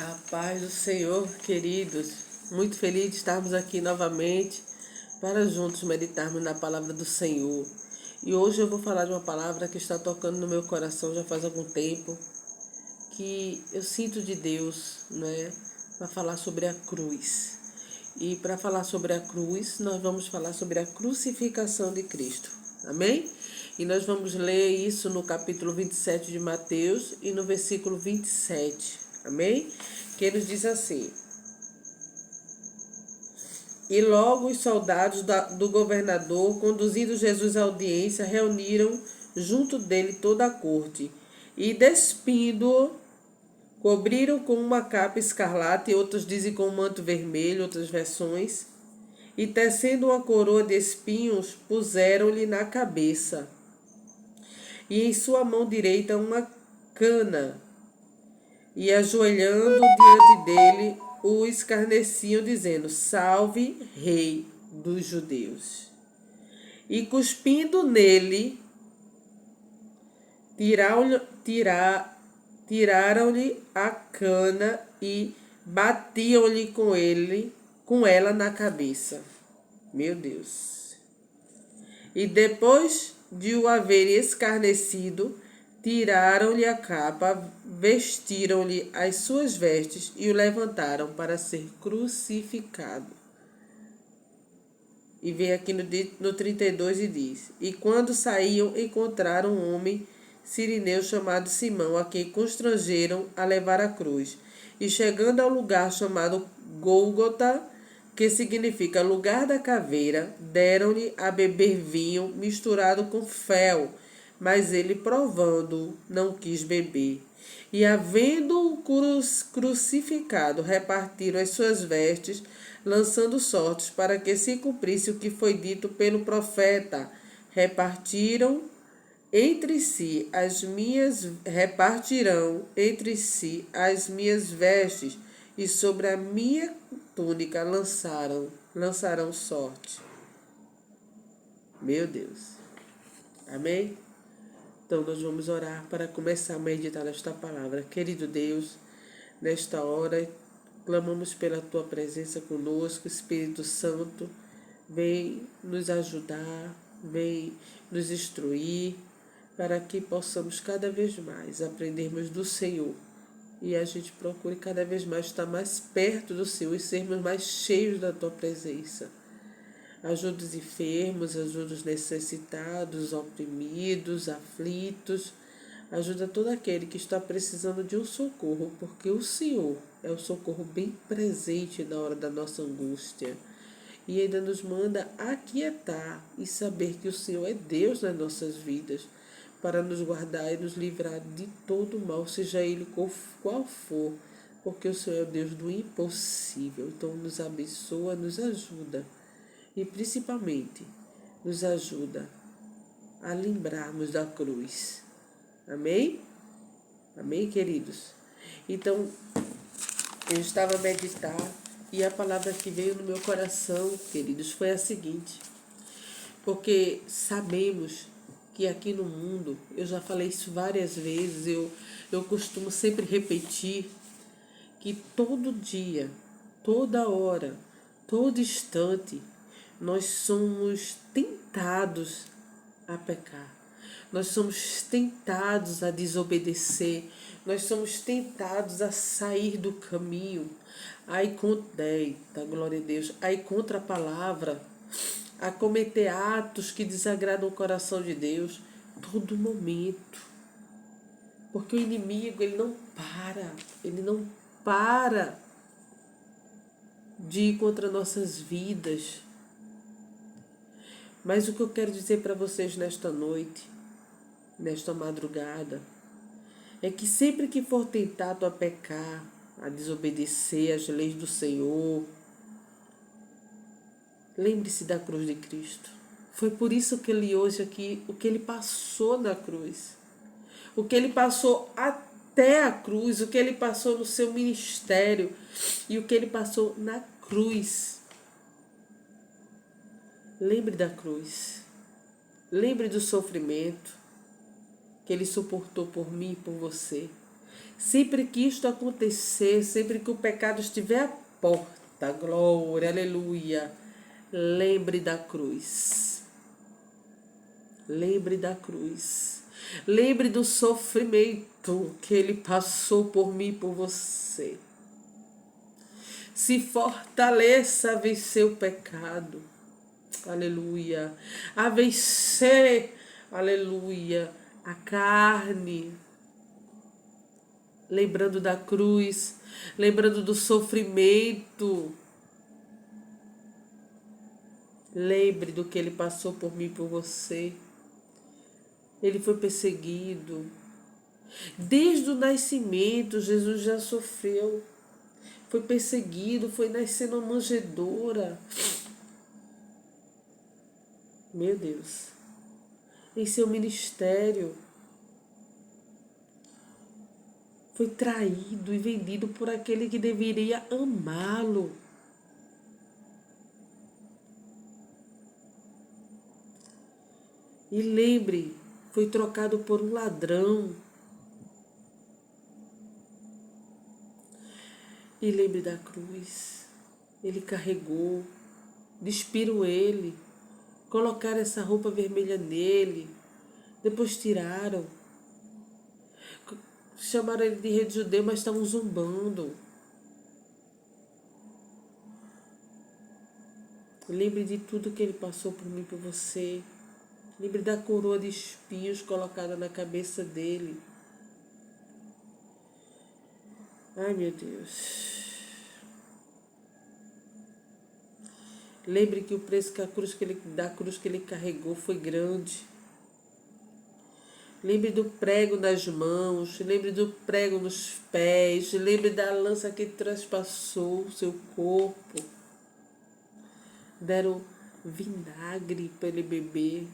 A paz do Senhor, queridos. Muito feliz de estarmos aqui novamente para juntos meditarmos na palavra do Senhor. E hoje eu vou falar de uma palavra que está tocando no meu coração já faz algum tempo, que eu sinto de Deus, né, para falar sobre a cruz. E para falar sobre a cruz, nós vamos falar sobre a crucificação de Cristo. Amém? E nós vamos ler isso no capítulo 27 de Mateus e no versículo 27. Amém? Que nos diz assim: E logo os soldados do governador, conduzindo Jesus à audiência, reuniram junto dele toda a corte. E despindo-o, cobriram com uma capa escarlate, e outros dizem com um manto vermelho, outras versões. E tecendo uma coroa de espinhos, puseram-lhe na cabeça. E em sua mão direita uma cana. E ajoelhando diante dele, o escarneciam, dizendo: Salve, Rei dos Judeus. E cuspindo nele, tiraram-lhe a cana e batiam-lhe com ela na cabeça. Meu Deus. E depois de o haverem escarnecido, tiraram-lhe a capa, vestiram-lhe as suas vestes e o levantaram para ser crucificado. E vem aqui no 32 e diz: E quando saíam, encontraram um homem sirineu chamado Simão, a quem constrangeram a levar a cruz. E chegando ao lugar chamado Gólgota, que significa lugar da caveira, deram-lhe a beber vinho misturado com fel, mas ele, provando, não quis beber. E, havendo-o crucificado, repartiram as suas vestes, lançando sortes para que se cumprisse o que foi dito pelo profeta. Repartirão entre si as minhas vestes, e sobre a minha túnica lançarão sorte. Meu Deus. Amém? Então nós vamos orar para começar a meditar nesta palavra. Querido Deus, nesta hora clamamos pela tua presença conosco, Espírito Santo. Vem nos ajudar, vem nos instruir, para que possamos cada vez mais aprendermos do Senhor. E a gente procure cada vez mais estar mais perto do Senhor e sermos mais cheios da tua presença. Ajuda os enfermos, ajuda os necessitados, oprimidos, aflitos. Ajuda todo aquele que está precisando de um socorro, porque o Senhor é o socorro bem presente na hora da nossa angústia. E ainda nos manda aquietar e saber que o Senhor é Deus nas nossas vidas, para nos guardar e nos livrar de todo o mal, seja ele qual for, porque o Senhor é o Deus do impossível. Então nos abençoa, nos ajuda e principalmente nos ajuda a lembrarmos da cruz. Amém? Amém, queridos? Então, eu estava a meditar e a palavra que veio no meu coração, queridos, foi a seguinte: porque sabemos que aqui no mundo, eu já falei isso várias vezes, eu costumo sempre repetir, que todo dia, toda hora, todo instante, nós somos tentados a pecar. Nós somos tentados a desobedecer. Nós somos tentados a sair do caminho. Glória a Deus, aí contra a palavra, a cometer atos que desagradam o coração de Deus, todo momento. Porque o inimigo, ele não para de ir contra nossas vidas. Mas o que eu quero dizer para vocês nesta noite, nesta madrugada, é que sempre que for tentado a pecar, a desobedecer às leis do Senhor, lembre-se da cruz de Cristo. Foi por isso que ele hoje aqui, o que ele passou na cruz, o que ele passou até a cruz, o que ele passou no seu ministério e o que ele passou na cruz. Lembre da cruz. Lembre do sofrimento que ele suportou por mim e por você. Sempre que isto acontecer, sempre que o pecado estiver à porta, glória, aleluia, lembre da cruz. Lembre da cruz. Lembre do sofrimento que ele passou por mim e por você. Se fortaleça a vencer o pecado. Aleluia. A vencer, aleluia, a carne. Lembrando da cruz, lembrando do sofrimento. Lembre do que ele passou por mim e por você. Ele foi perseguido. Desde o nascimento, Jesus já sofreu. Foi perseguido, foi nascer numa manjedoura. Meu Deus. Em seu ministério. Foi traído e vendido por aquele que deveria amá-lo. E lembre, foi trocado por um ladrão. E lembre da cruz. Ele carregou, despiram ele, colocaram essa roupa vermelha nele, depois tiraram. Chamaram ele de rei de judeu, mas estavam zombando. Lembre de tudo que ele passou por mim e por você. Lembre da coroa de espinhos colocada na cabeça dele. Ai, meu Deus. Lembre que o preço da cruz que ele carregou foi grande. Lembre do prego nas mãos, lembre do prego nos pés, lembre da lança que traspassou o seu corpo. Deram vinagre para ele beber.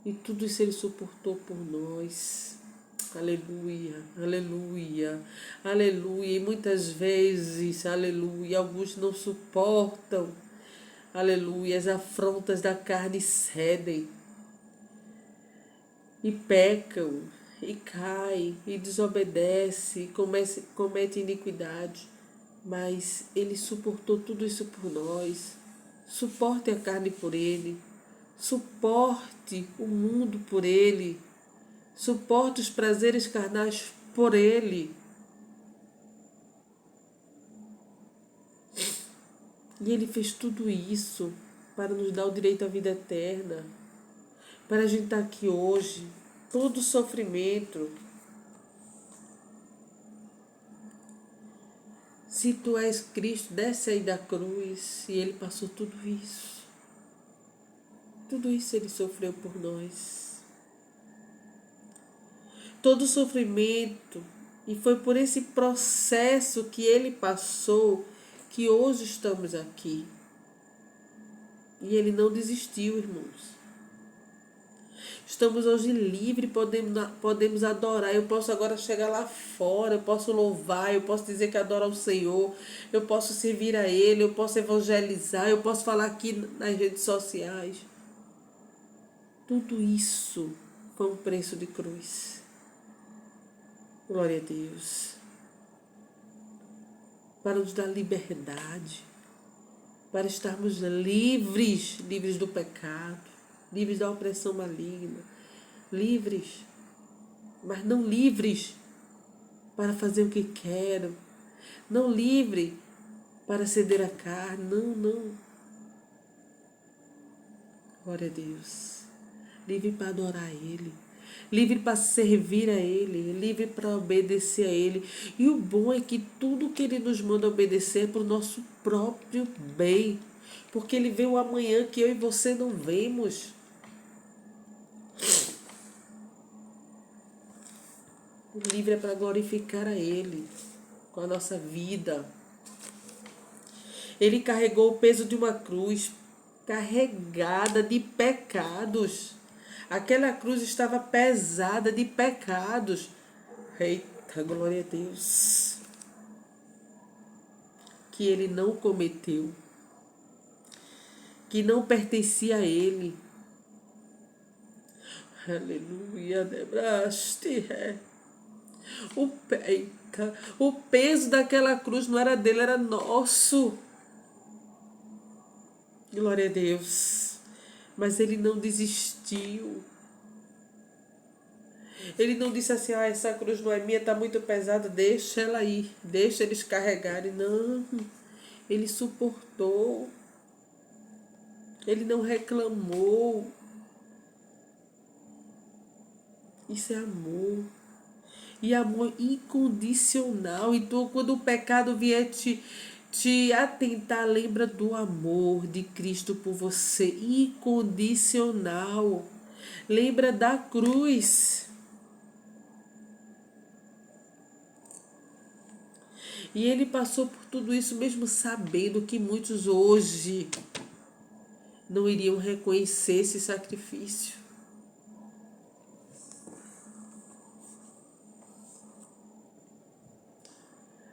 E tudo isso ele suportou por nós. Aleluia, aleluia, aleluia. E muitas vezes, aleluia, alguns não suportam. Aleluia, as afrontas da carne cedem. E pecam, e caem, e desobedecem, e comete iniquidade. Mas ele suportou tudo isso por nós. Suporte a carne por ele. Suporte o mundo por ele. Suporte os prazeres carnais por ele. E ele fez tudo isso para nos dar o direito à vida eterna. Para a gente estar aqui hoje. Todo sofrimento. Se tu és Cristo, desce aí da cruz. E ele passou tudo isso. Tudo isso ele sofreu por nós. Todo sofrimento. E foi por esse processo que ele passou que hoje estamos aqui. E ele não desistiu, irmãos. Estamos hoje livres, podemos adorar. Eu posso agora chegar lá fora, eu posso louvar, eu posso dizer que adoro ao Senhor, eu posso servir a Ele, eu posso evangelizar, eu posso falar aqui nas redes sociais. Tudo isso foi um preço de cruz. Glória a Deus. Para nos dar liberdade, para estarmos livres do pecado. Livres da opressão maligna, livres, mas não livres para fazer o que quero, não livre para ceder a carne, não. Glória a Deus. Livre para adorar a Ele, livre para servir a Ele, livre para obedecer a Ele. E o bom é que tudo que Ele nos manda obedecer é para o nosso próprio bem, porque Ele vê o amanhã que eu e você não vemos. O livre é para glorificar a Ele com a nossa vida. Ele carregou o peso de uma cruz carregada de pecados. Aquela cruz estava pesada de pecados. Eita, glória a Deus. Que ele não cometeu. Que não pertencia a ele. Aleluia, debraste. O peso daquela cruz não era dele, era nosso. Glória a Deus. Mas ele não desistiu. Ele não disse assim, essa cruz não é minha, está muito pesada, deixa ela ir, deixa eles carregarem. Não, ele suportou. Ele não reclamou. Isso é amor. E amor incondicional. Então, quando o pecado vier te atentar, lembra do amor de Cristo por você, incondicional. Lembra da cruz. E ele passou por tudo isso mesmo sabendo que muitos hoje não iriam reconhecer esse sacrifício.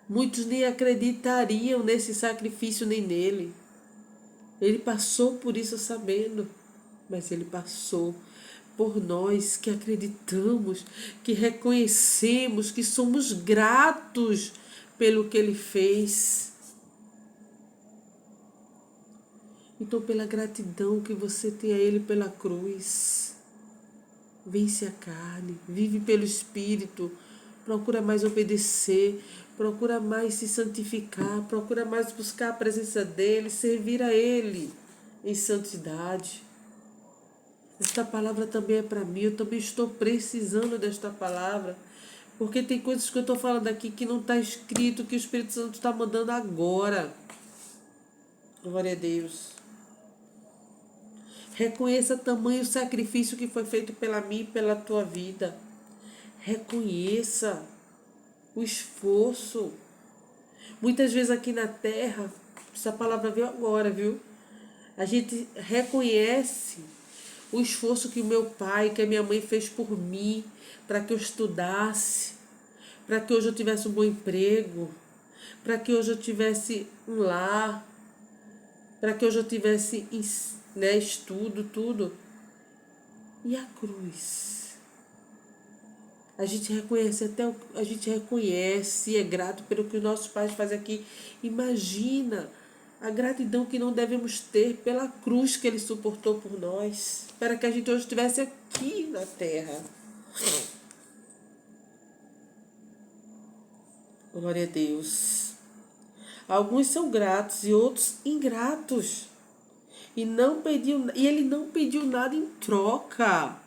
Muitos nem acreditariam nesse sacrifício nem nele. Ele passou por isso sabendo, mas ele passou por nós que acreditamos, que reconhecemos, que somos gratos pelo que ele fez. Então, pela gratidão que você tem a ele pela cruz, vence a carne, vive pelo Espírito, procura mais obedecer, procura mais se santificar, procura mais buscar a presença dele, servir a ele em santidade. Esta palavra também é para mim, eu também estou precisando desta palavra, porque tem coisas que eu estou falando aqui que não está escrito, que o Espírito Santo está mandando agora. Glória a Deus. Reconheça tamanho sacrifício que foi feito pela mim e pela tua vida. Reconheça o esforço. Muitas vezes aqui na terra, essa palavra veio agora, viu? A gente reconhece o esforço que o meu pai, que a minha mãe fez por mim, para que eu estudasse, para que hoje eu tivesse um bom emprego, para que hoje eu tivesse um lar, para que hoje eu tivesse estudo, tudo. E a cruz? A gente reconhece a gente reconhece e é grato pelo que os nossos pais fazem aqui. Imagina a gratidão que não devemos ter pela cruz que ele suportou por nós, para que a gente hoje estivesse aqui na terra. Glória a Deus. Alguns são gratos e outros ingratos. E ele não pediu nada em troca.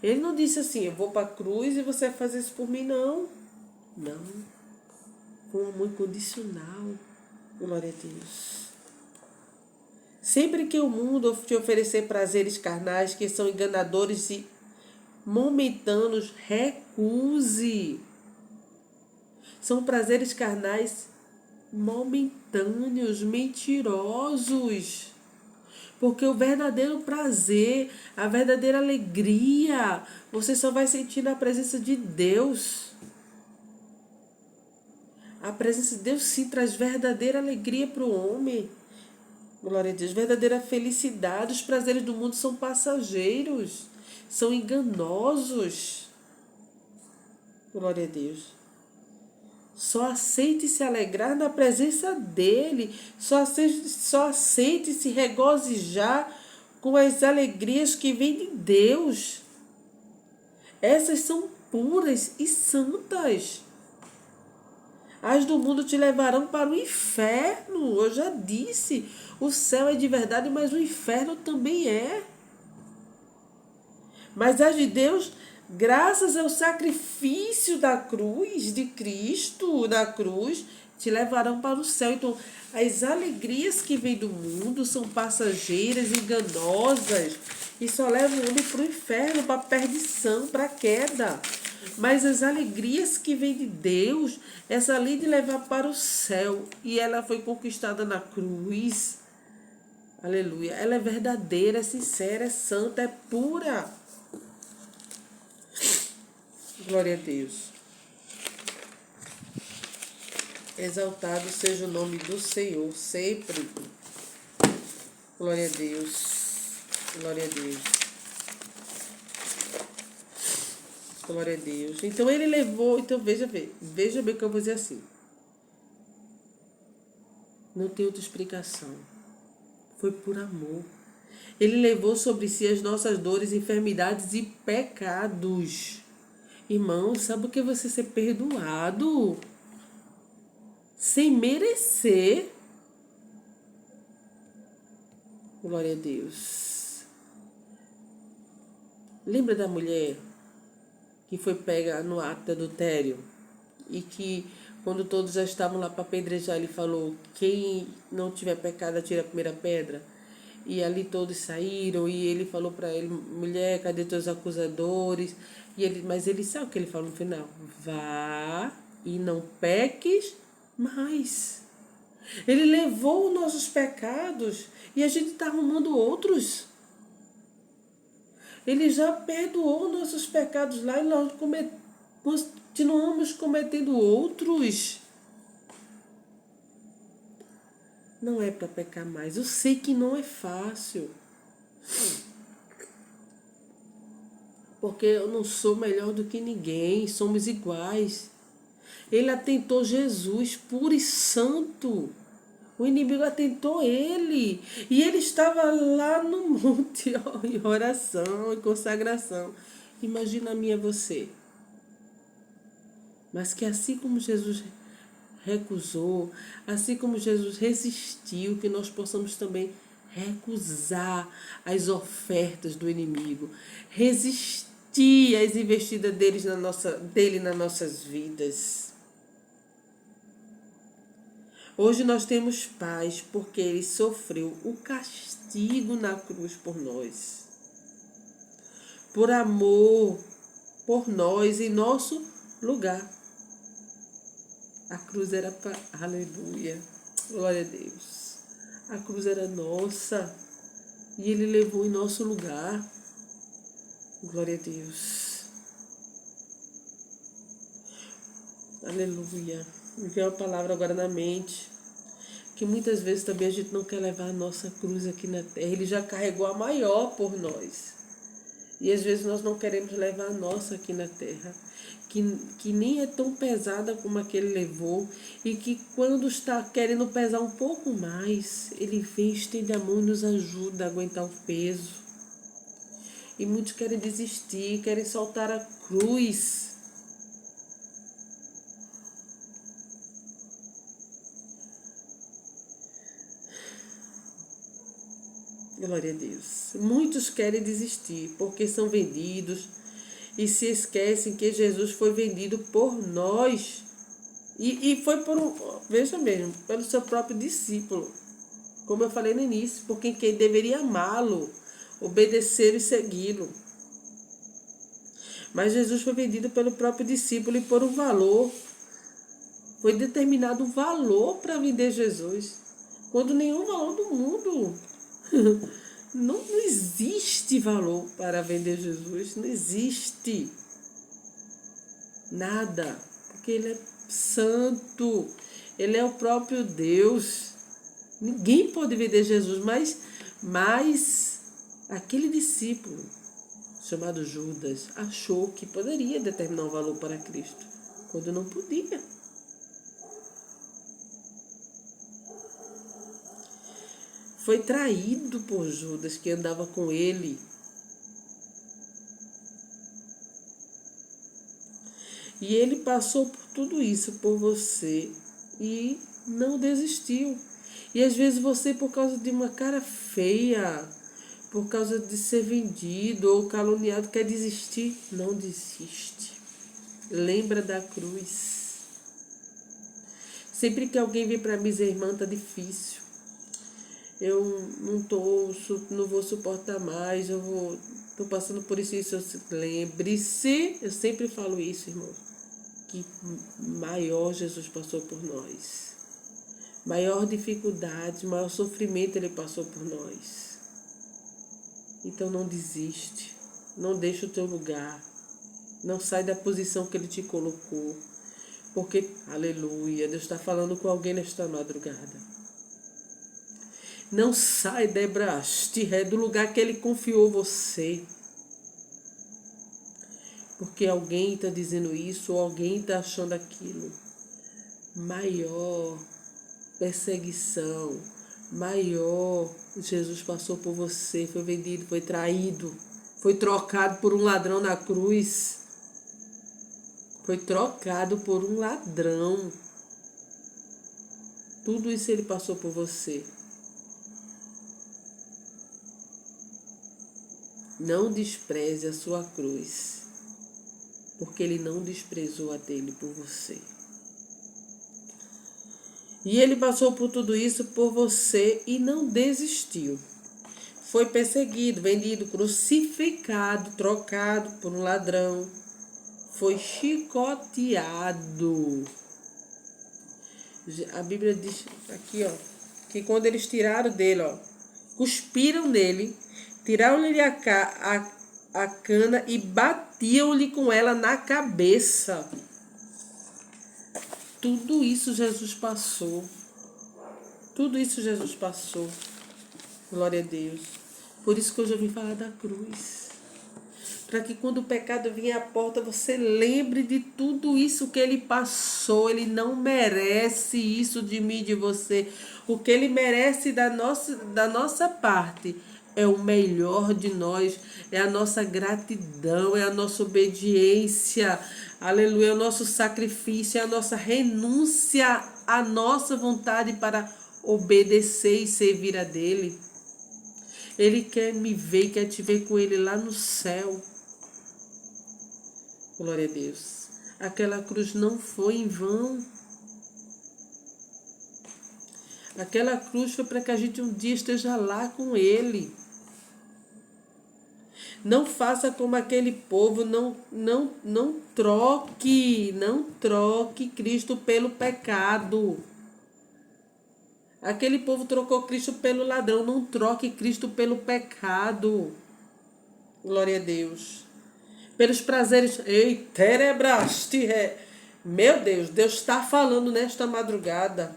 Ele não disse assim, eu vou para a cruz e você vai fazer isso por mim, não. Não. Foi um amor incondicional. Glória a Deus. Sempre que o mundo te oferecer prazeres carnais que são enganadores e momentâneos, recuse. São prazeres carnais momentâneos, mentirosos. Porque o verdadeiro prazer, a verdadeira alegria, você só vai sentir na presença de Deus. A presença de Deus sim traz verdadeira alegria para o homem. Glória a Deus, verdadeira felicidade. Os prazeres do mundo são passageiros, são enganosos. Glória a Deus. Só aceite se alegrar na presença dele. Só aceite se regozijar com as alegrias que vêm de Deus. Essas são puras e santas. As do mundo te levarão para o inferno. Eu já disse. O céu é de verdade, mas o inferno também é. Mas as de Deus, graças ao sacrifício da cruz, de Cristo, da cruz, te levarão para o céu. Então, as alegrias que vêm do mundo são passageiras, enganosas, e só levam o homem para o inferno, para a perdição, para a queda. Mas as alegrias que vêm de Deus, essa lei de levar para o céu, e ela foi conquistada na cruz. Aleluia. Ela é verdadeira, é sincera, é santa, é pura. Glória a Deus. Exaltado seja o nome do Senhor, sempre. Glória a Deus. Glória a Deus. Glória a Deus. Então ele levou, então veja bem o que eu vou dizer assim. Não tem outra explicação. Foi por amor. Ele levou sobre si as nossas dores, enfermidades e pecados. Irmão, sabe o que é você ser perdoado? Sem merecer. Glória a Deus. Lembra da mulher que foi pega no ato de adultério? E que quando todos já estavam lá para apedrejar, ele falou: quem não tiver pecado, atira a primeira pedra. E ali todos saíram e ele falou para ele: mulher, cadê teus acusadores? Mas ele sabe o que ele falou no final: vá e não peques mais. Ele levou os nossos pecados e a gente está arrumando outros. Ele já perdoou nossos pecados lá e nós continuamos cometendo outros. Não é para pecar mais. Eu sei que não é fácil. Porque eu não sou melhor do que ninguém. Somos iguais. Ele atentou Jesus, puro e santo. O inimigo atentou ele. E ele estava lá no monte, em oração, em consagração. Imagina a minha você. Mas que assim como Jesus recusou, assim como Jesus resistiu, que nós possamos também recusar as ofertas do inimigo, resistir às investidas dele nas nossas vidas. Hoje nós temos paz porque ele sofreu o castigo na cruz por nós. Por amor, por nós, em nosso lugar. A cruz era para... Aleluia. Glória a Deus. A cruz era nossa. E ele levou em nosso lugar. Glória a Deus. Aleluia. Me veio uma palavra agora na mente. Que muitas vezes também a gente não quer levar a nossa cruz aqui na terra. Ele já carregou a maior por nós. E às vezes nós não queremos levar a nossa aqui na terra. Que nem é tão pesada como a que ele levou. E que quando está querendo pesar um pouco mais, ele vem, estende a mão e nos ajuda a aguentar o peso. E muitos querem desistir, querem soltar a cruz. Glória a Deus. Muitos querem desistir porque são vendidos e se esquecem que Jesus foi vendido por nós. E foi veja mesmo, pelo seu próprio discípulo. Como eu falei no início, por quem deveria amá-lo, obedecer e segui-lo. Mas Jesus foi vendido pelo próprio discípulo e por um valor. Foi determinado um valor para vender Jesus. Quando nenhum valor do mundo. Não existe valor para vender Jesus. Não existe. Nada. Porque ele é santo. Ele é o próprio Deus. Ninguém pode vender Jesus, mas aquele discípulo chamado Judas achou que poderia determinar um valor para Cristo, quando não podia. Foi traído por Judas, que andava com ele. E ele passou por tudo isso por você e não desistiu. E às vezes você, por causa de uma cara feia, por causa de ser vendido ou caluniado, quer desistir. Não desiste. Lembra da cruz. Sempre que alguém vem para mim dizer, irmã, tá difícil. Eu não vou suportar mais, tô passando por isso. Lembre-se, eu sempre falo isso, irmão, que maior Jesus passou por nós. Maior dificuldade, maior sofrimento ele passou por nós. Então não desiste, não deixa o teu lugar, não sai da posição que ele te colocou, porque, aleluia, Deus está falando com alguém nesta madrugada. Não sai, do lugar que ele confiou você. porque alguém está dizendo isso ou alguém está achando aquilo. Maior perseguição, maior Jesus passou por você, foi vendido, foi traído, foi trocado por um ladrão na cruz. Foi trocado por um ladrão. Tudo isso ele passou por você. Não despreze a sua cruz, porque ele não desprezou a dele por você. E ele passou por tudo isso por você e não desistiu. Foi perseguido, vendido, crucificado, trocado por um ladrão. Foi chicoteado. A Bíblia diz aqui, ó, que quando eles tiraram dele, ó, cuspiram nele, tiraram-lhe a cana e batiam-lhe com ela na cabeça. Tudo isso Jesus passou. Tudo isso Jesus passou. Glória a Deus. Por isso que hoje eu vim falar da cruz. Para que quando o pecado vier à porta, você lembre de tudo isso que ele passou. Ele não merece isso de mim e de você. O que ele merece da nossa parte é o melhor de nós. É a nossa gratidão, é a nossa obediência. Aleluia, é o nosso sacrifício, é a nossa renúncia à nossa vontade para obedecer e servir a dele. Ele quer me ver, quer te ver com ele lá no céu. Glória a Deus. Aquela cruz não foi em vão. Aquela cruz foi para que a gente um dia esteja lá com ele. Não faça como aquele povo, não troque Cristo pelo pecado. Aquele povo trocou Cristo pelo ladrão, não troque Cristo pelo pecado. Glória a Deus. Pelos prazeres. Ei, terebraste. Meu Deus, Deus está falando nesta madrugada.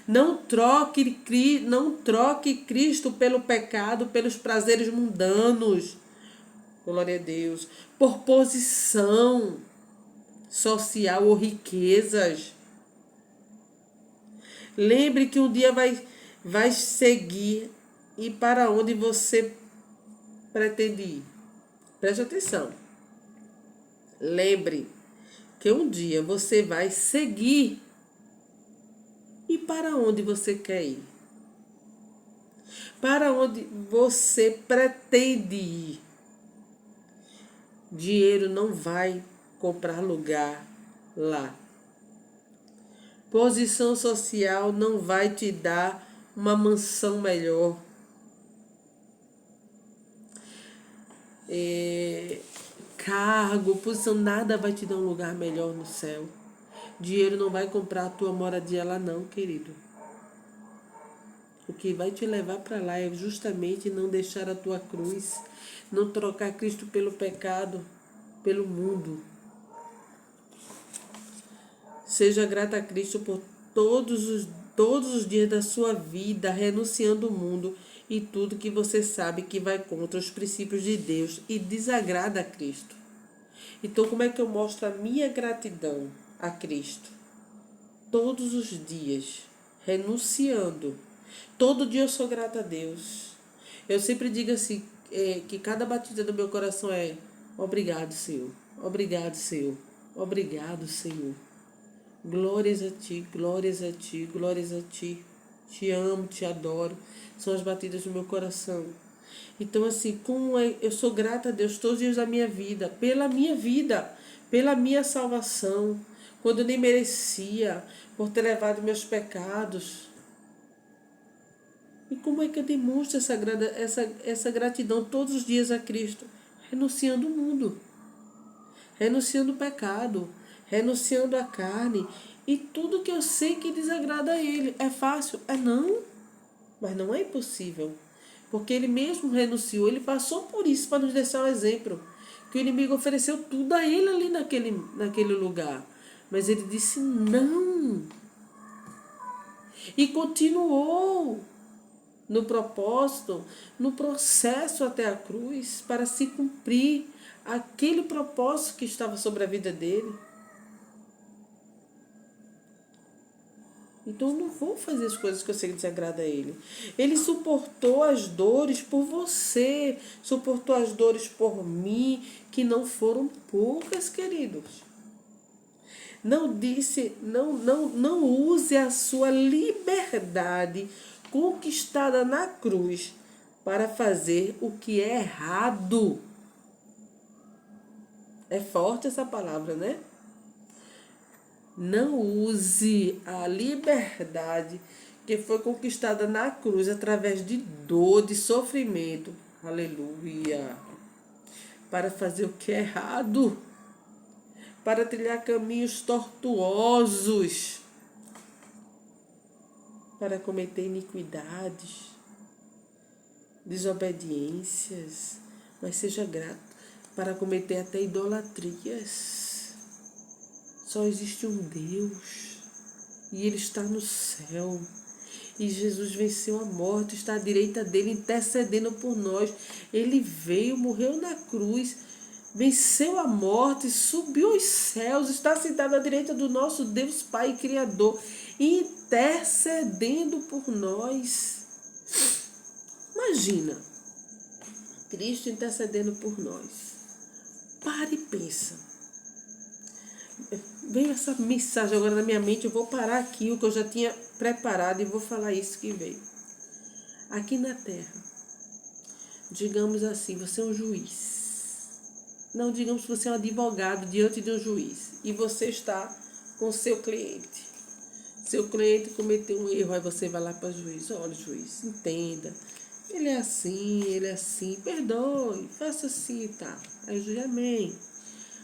Não troque Cristo pelo pecado, pelos prazeres mundanos. Glória a Deus. Por posição social ou riquezas. Lembre que um dia vai seguir e para onde você pretende ir. Preste atenção. Lembre que um dia você vai seguir e para onde você quer ir. Para onde você pretende ir. Dinheiro não vai comprar lugar lá. Posição social não vai te dar uma mansão melhor. Cargo, posição, nada vai te dar um lugar melhor no céu. Dinheiro não vai comprar a tua moradia lá não, querido. O que vai te levar para lá é justamente não deixar a tua cruz, não trocar Cristo pelo pecado, pelo mundo. Seja grata a Cristo por todos os dias da sua vida, renunciando o mundo e tudo que você sabe que vai contra os princípios de Deus e desagrada a Cristo. Então, como é que eu mostro a minha gratidão a Cristo? Todos os dias, renunciando. Todo dia eu sou grata a Deus. Eu sempre digo assim, que cada batida do meu coração é: obrigado, Senhor. Obrigado, Senhor. Obrigado, Senhor. Glórias a Ti, glórias a Ti, glórias a Ti. Te amo, te adoro. São as batidas do meu coração. Então, assim, eu sou grata a Deus todos os dias da minha vida, pela minha salvação, quando eu nem merecia, por ter levado meus pecados. E como é que eu demonstro essa gratidão todos os dias a Cristo? Renunciando o mundo, renunciando o pecado, renunciando a carne e tudo que eu sei que desagrada a Ele. É fácil? É não, mas não é impossível. Porque Ele mesmo renunciou, Ele passou por isso para nos deixar um exemplo. Que o inimigo ofereceu tudo a Ele ali naquele lugar. Mas Ele disse não. E continuou no propósito, no processo até a cruz, para se cumprir aquele propósito que estava sobre a vida dele. Então eu não vou fazer as coisas que eu sei que desagrada a ele. Ele suportou as dores por você, suportou as dores por mim, que não foram poucas, queridos. Não use a sua liberdade conquistada na cruz para fazer o que é errado. É forte essa palavra, né? Não use a liberdade que foi conquistada na cruz através de dor, de sofrimento. Aleluia. Para fazer o que é errado. Para trilhar caminhos tortuosos. Para cometer iniquidades, desobediências. Mas seja grato. Para cometer até idolatrias. Só existe um Deus e Ele está no céu. E Jesus venceu a morte, está à direita dele, intercedendo por nós. Ele veio, morreu na cruz, venceu a morte, subiu aos céus, está sentado à direita do nosso Deus Pai Criador, intercedendo por nós. Imagina, Cristo intercedendo por nós. Pare e pensa. Veio essa mensagem agora na minha mente, eu vou parar aqui o que eu já tinha preparado e vou falar isso que veio. Aqui na terra, digamos assim, você é um juiz. Não, digamos que você é um advogado diante de um juiz e você está com seu cliente. Seu cliente cometeu um erro, aí você vai lá para o juiz. Olha, juiz, entenda. Ele é assim, perdoe, faça assim, tá. Aí o juiz, amém.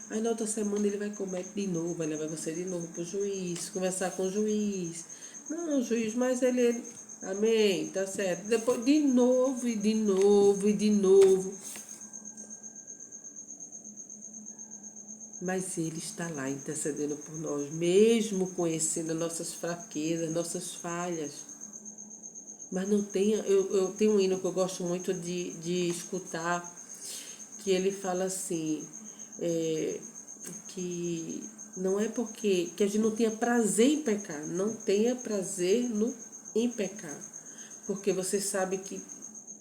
Aí na outra semana ele vai cometer de novo, vai levar você de novo para o juiz, conversar com o juiz. Não, juiz, mas ele... Amém, tá certo. Depois de novo, e de novo, e de novo. Mas ele está lá intercedendo por nós, mesmo conhecendo nossas fraquezas, nossas falhas. Mas não tenha... Eu tenho um hino que eu gosto muito de escutar, que ele fala assim... que não é porque que a gente não tenha prazer em pecar, não tenha prazer em pecar, porque você sabe que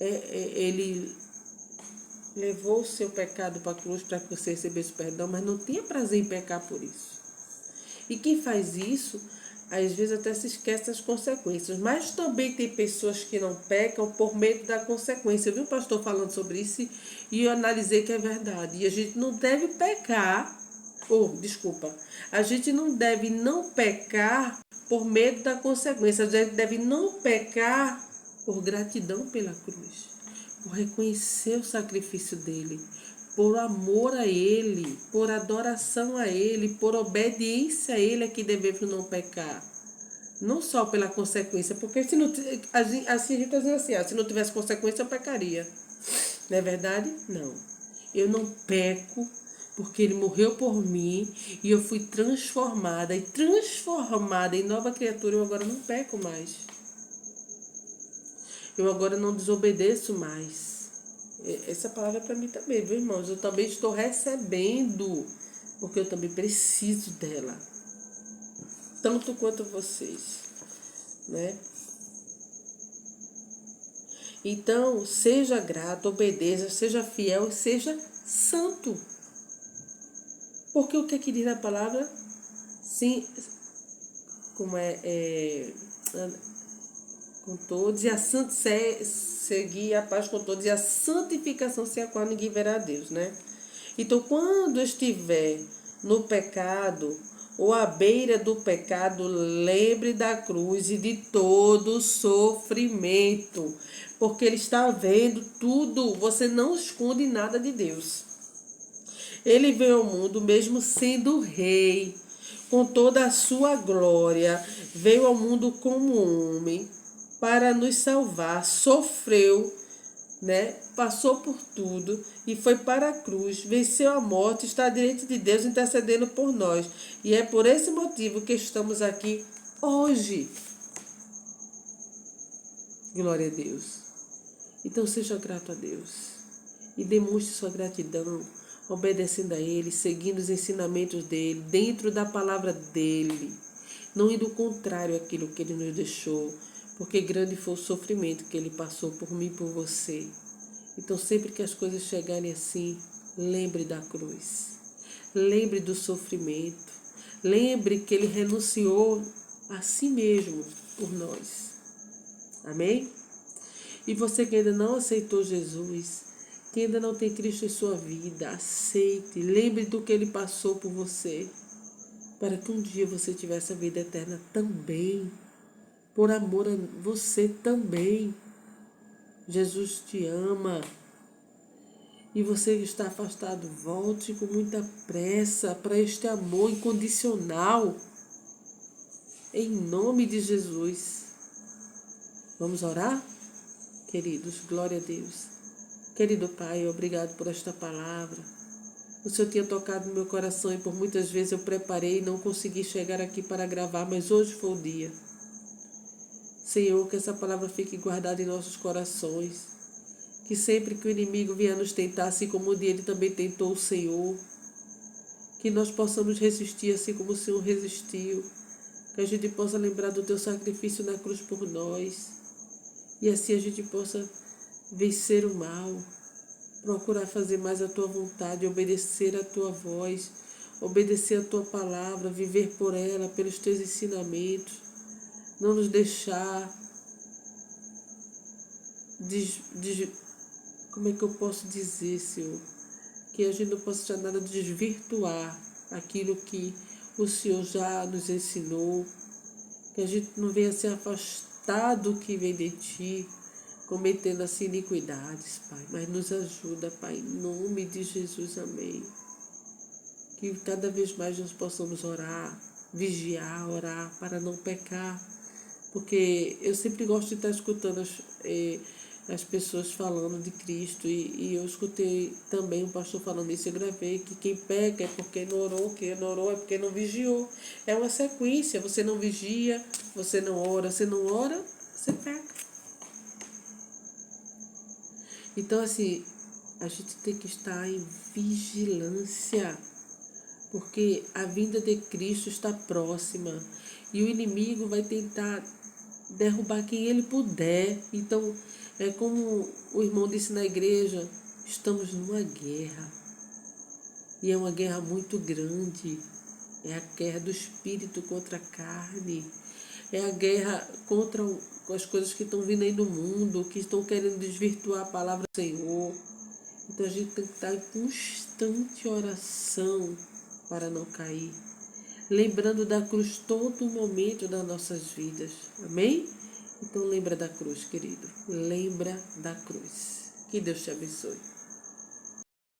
ele levou o seu pecado para a cruz para que você recebesse perdão, mas não tenha prazer em pecar por isso. E quem faz isso, às vezes até se esquece das consequências, mas também tem pessoas que não pecam por medo da consequência. Eu vi o pastor falando sobre isso e eu analisei que é verdade. E a gente não deve pecar, a gente não deve não pecar por medo da consequência. A gente deve não pecar por gratidão pela cruz, por reconhecer o sacrifício dele, por amor a ele, por adoração a ele, por obediência a ele é que devemos não pecar. Não só pela consequência, porque se não, assim a gente está dizendo assim, se não tivesse consequência eu pecaria. Não é verdade? Não. Eu não peco porque ele morreu por mim e eu fui transformada. E transformada em nova criatura, eu agora não peco mais. Eu agora não desobedeço mais. Essa palavra é para mim também, viu, irmãos? Eu também estou recebendo, porque eu também preciso dela. Tanto quanto vocês, né? Então, seja grato, obedeça, seja fiel, seja santo. Porque o que diz a palavra? Sim, como com todos, e a seguir a paz com todos, e a santificação sem a qual ninguém verá a Deus, né? Então, quando estiver no pecado, ou à beira do pecado, lembre da cruz e de todo o sofrimento, porque Ele está vendo tudo, você não esconde nada de Deus. Ele veio ao mundo mesmo sendo rei, com toda a sua glória, veio ao mundo como homem para nos salvar, sofreu, né? Passou por tudo e foi para a cruz, venceu a morte, está à direita de Deus intercedendo por nós. E é por esse motivo que estamos aqui hoje. Glória a Deus. Então seja grato a Deus e demonstre sua gratidão obedecendo a Ele, seguindo os ensinamentos dEle, dentro da palavra dEle, não indo contrário àquilo que Ele nos deixou, porque grande foi o sofrimento que Ele passou por mim e por você. Então, sempre que as coisas chegarem assim, lembre da cruz, lembre do sofrimento, lembre que Ele renunciou a si mesmo por nós. Amém? E você que ainda não aceitou Jesus, que ainda não tem Cristo em sua vida, aceite, lembre do que Ele passou por você, para que um dia você tivesse a vida eterna também, por amor a você também. Jesus te ama. E você que está afastado, volte com muita pressa para este amor incondicional, em nome de Jesus. Vamos orar? Queridos, glória a Deus. Querido Pai, obrigado por esta palavra. O Senhor tinha tocado no meu coração e por muitas vezes eu preparei e não consegui chegar aqui para gravar, mas hoje foi o dia. Senhor, que essa palavra fique guardada em nossos corações. Que sempre que o inimigo vier nos tentar, assim como o dia ele também tentou o Senhor, que nós possamos resistir assim como o Senhor resistiu. Que a gente possa lembrar do teu sacrifício na cruz por nós. E assim a gente possa vencer o mal, procurar fazer mais a tua vontade, obedecer a tua voz, obedecer a tua palavra, viver por ela, pelos teus ensinamentos, não nos deixar como é que eu posso dizer, Senhor, que a gente não possa deixar nada desvirtuar aquilo que o Senhor já nos ensinou, que a gente não venha se afastar do que vem de Ti, cometendo assim iniquidades, Pai. Mas nos ajuda, Pai, em nome de Jesus, amém. Que cada vez mais nós possamos orar, vigiar, orar, para não pecar. Porque eu sempre gosto de estar escutando as pessoas falando de Cristo. E eu escutei também um pastor falando isso, eu gravei, que quem peca é porque não orou, quem não orou é porque não vigiou. É uma sequência, você não vigia, você não ora, você peca. Então, assim, a gente tem que estar em vigilância, porque a vinda de Cristo está próxima e o inimigo vai tentar derrubar quem ele puder. Então, é como o irmão disse na igreja, estamos numa guerra, e é uma guerra muito grande, é a guerra do espírito contra a carne, é a guerra contra as coisas que estão vindo aí no mundo, que estão querendo desvirtuar a palavra do Senhor. Então a gente tem que estar em constante oração para não cair, lembrando da cruz todo momento das nossas vidas. Amém? Então lembra da cruz, querido. Lembra da cruz. Que Deus te abençoe.